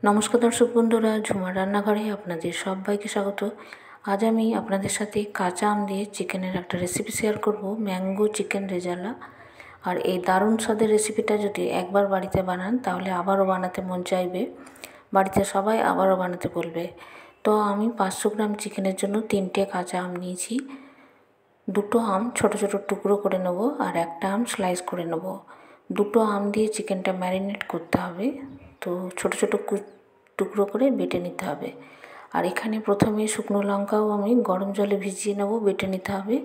নমস্কার দর্শক বন্ধুরা, ঝুমার রান্নাঘরে আপনাদের সবাইকে স্বাগত। আজ আমি আপনাদের সাথে কাঁচা আম দিয়ে চিকেনের একটা রেসিপি শেয়ার করব, ম্যাঙ্গো চিকেন রেজালা। আর এই দারুণ স্বাদের রেসিপিটা যদি একবার বাড়িতে বানান তাহলে আবারও বানাতে মন চাইবে, বাড়িতে সবাই আবারও বানাতে বলবে। তো আমি 500 গ্রাম চিকেনের জন্য 3টে কাঁচা আম নিয়েছি। 2টো আম ছোট ছোট টুকরো করে নেব আর একটা আম স্লাইস করে নেব। 2টো আম দিয়ে চিকেনটা ম্যারিনেট করতে হবে, তো ছোট ছোট টুকরো করে বেটে নিতে হবে। আর এখানে প্রথমে শুকনো লঙ্কাও আমি গরম জলে ভিজিয়ে নেব, বেটে নিতে হবে।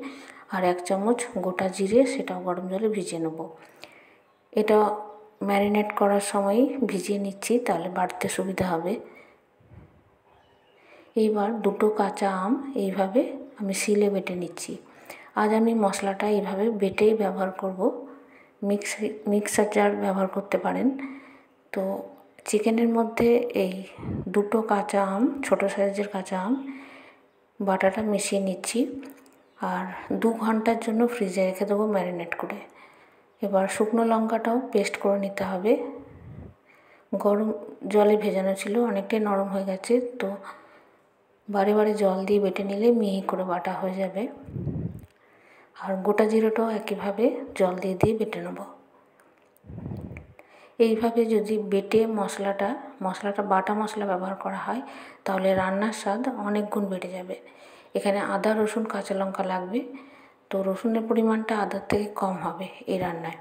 আর 1 চামচ গোটা জিরে, সেটাও গরম জলে ভিজিয়ে নেব। এটা ম্যারিনেট করার সময় ভিজিয়ে নিচ্ছি, তাহলে বাড়তে সুবিধা হবে। এইবার 2টো কাঁচা আম এইভাবে আমি শিলে বেটে নিচ্ছি। আজ আমি মশলাটা এইভাবে বেটেই ব্যবহার করব, মিক্সার জার ব্যবহার করতে পারেন। তো চিকেনের মধ্যে এই 2টো কাঁচা আম, ছোটো সাইজের কাঁচা আম বাটাটা মিশিয়ে নিচ্ছি আর 2 ঘন্টার জন্য ফ্রিজে রেখে দেবো ম্যারিনেট করে। এবার শুকনো লঙ্কাটাও পেস্ট করে নিতে হবে। গরম জলে ভেজানো ছিল, অনেকটাই নরম হয়ে গেছে, তো বারে বারে জল দিয়ে বেটে নিলে মিহি করে বাটা হয়ে যাবে। আর গোটা জিরেটাও একইভাবে জল দিয়ে দিয়ে বেটে নেব। এইভাবে যদি বেটে মশলাটা বাটা মশলা ব্যবহার করা হয় তাহলে রান্নার স্বাদ অনেক গুণ বেড়ে যাবে। এখানে আদা, রসুন, কাঁচা লঙ্কা লাগবে, তো রসুনের পরিমাণটা আদার থেকে কম হবে এই রান্নায়।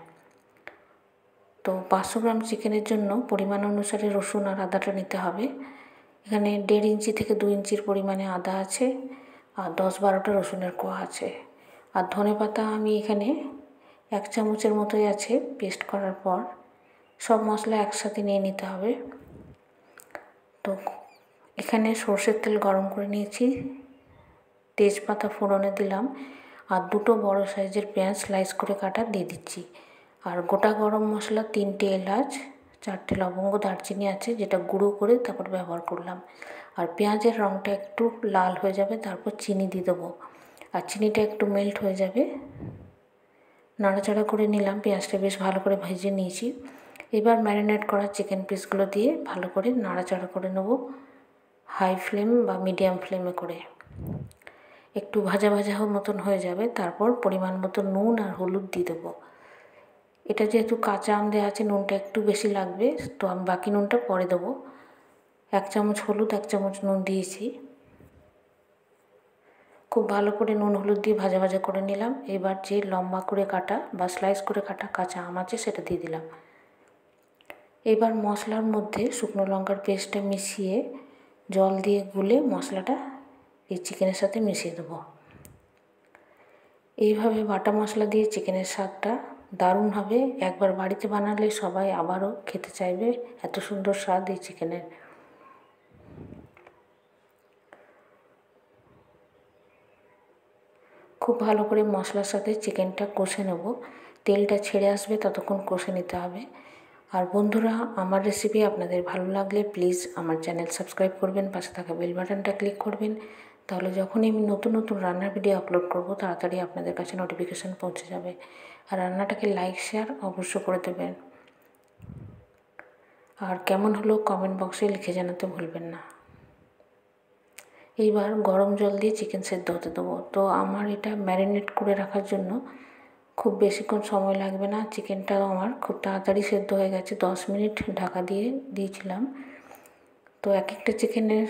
তো 500 গ্রাম চিকেনের জন্য পরিমাণ অনুসারে রসুন আর আদাটা নিতে হবে। এখানে 1.5 ইঞ্চি থেকে 2 ইঞ্চির পরিমাণে আদা আছে আর 10-12টা রসুনের কোয়া আছে। আর ধনেপাতা আমি এখানে 1 চামচের মতোই আছে। পেস্ট করার পর সব মশলা একসাথে নিয়ে নিতে হবে। তো এখানে সর্ষের তেল গরম করে নিয়েছি, তেজপাতা ফোড়নে দিলাম আর 2টো বড় সাইজের পেঁয়াজ স্লাইস করে কাটা দিয়ে দিচ্ছি। আর গোটা গরম মশলা 3টে এলাচ, 4টে লবঙ্গ, দারচিনি আছে যেটা গুঁড়ো করে তারপর ব্যবহার করলাম। আর পেঁয়াজের রঙটা একটু লাল হয়ে যাবে, তারপর চিনি দিয়ে দেবো। আর চিনিটা একটু মেল্ট হয়ে যাবে, নাড়াচাড়া করে নিলাম। পেঁয়াজটা বেশ ভালো করে ভেজে নিয়েছি। এবার ম্যারিনেট করা চিকেন পিসগুলো দিয়ে ভালো করে নাড়াচাড়া করে নেব, হাই ফ্লেম বা মিডিয়াম ফ্লেমে করে। একটু ভাজা ভাজা মতন হয়ে যাবে, তারপর পরিমাণ মতো নুন আর হলুদ দিয়ে দেবো। এটা যেহেতু কাঁচা আম দেওয়া আছে, নুনটা একটু বেশি লাগবে, তো আমি বাকি নুনটা পরে দেবো। 1 চামচ হলুদ, 1 চামচ নুন দিয়েছি। খুব ভালো করে নুন হলুদ দিয়ে ভাজা ভাজা করে নিলাম। এবার যে লম্বা করে কাটা বা স্লাইস করে কাটা কাঁচা আম আছে সেটা দিয়ে দিলাম। এবার মশলার মধ্যে শুকনো লঙ্কার পেস্টটা মিশিয়ে জল দিয়ে গুলে মশলাটা এই চিকেনের সাথে মিশিয়ে দেবো। এইভাবে বাটা মশলা দিয়ে চিকেনের স্বাদটা দারুণ হবে। একবার বাড়িতে বানালে সবাই আবারও খেতে চাইবে, এত সুন্দর স্বাদ এই চিকেনের। খুব ভালো করে মশলার সাথে চিকেনটা কষে নেব, তেলটা ছেড়ে আসবে ততক্ষণ কষে নিতে হবে। আর বন্ধুরা, আমার রেসিপি আপনাদের ভালো লাগলে প্লিজ আমার চ্যানেল সাবস্ক্রাইব করবেন, পাশে থাকা বেল বাটনটা ক্লিক করবেন, তাহলে যখনই আমি নতুন নতুন রান্নার ভিডিও আপলোড করব তাড়াতাড়ি আপনাদের কাছে নোটিফিকেশান পৌঁছে যাবে। আর রান্নাটাকে লাইক শেয়ার অবশ্য করে দেবেন। আর কেমন হলো কমেন্ট বক্সে লিখে জানাতে ভুলবেন না। এইবার গরম জল দিয়ে চিকেন সেদ্ধ হতে দেবো। তো আমার এটা ম্যারিনেট করে রাখার জন্য খুব বেশিক্ষণ সময় লাগবে না। চিকেনটাও আমার খুব তাড়াতাড়ি সেদ্ধ হয়ে গেছে, 10 মিনিট ঢাকা দিয়ে দিয়েছিলাম। তো এক একটা চিকেনের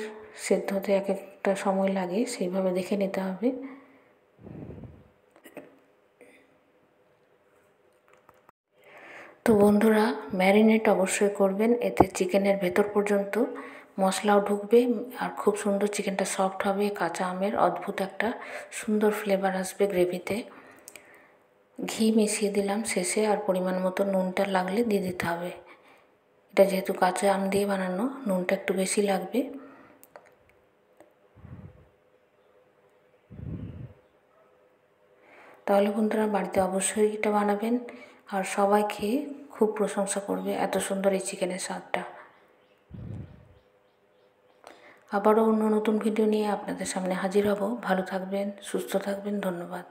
সেদ্ধ হতে এক একটা সময় লাগে, সেইভাবে দেখে নিতে হবে। তো বন্ধুরা, ম্যারিনেট অবশ্যই করবেন, এতে চিকেনের ভেতর পর্যন্ত মশলাও ঢুকবে আর খুব সুন্দর চিকেনটা সফট হবে। কাঁচা আমের অদ্ভুত একটা সুন্দর ফ্লেভার আসবে গ্রেভিতে। ঘি মিশিয়ে দিলাম শেষে, আর পরিমাণ মতো নুনটা লাগলে দিয়ে দিতে হবে। এটা যেহেতু কাঁচা আম দিয়ে বানানো, নুনটা একটু বেশি লাগবে। তাহলে বন্ধুরা বাড়িতে অবশ্যই এটা বানাবেন আর সবাই খেয়ে খুব প্রশংসা করবে এত সুন্দর এই চিকেনের স্বাদটা। আবারও অন্য নতুন ভিডিও নিয়ে আপনাদের সামনে হাজির হব। ভালো থাকবেন, সুস্থ থাকবেন, ধন্যবাদ।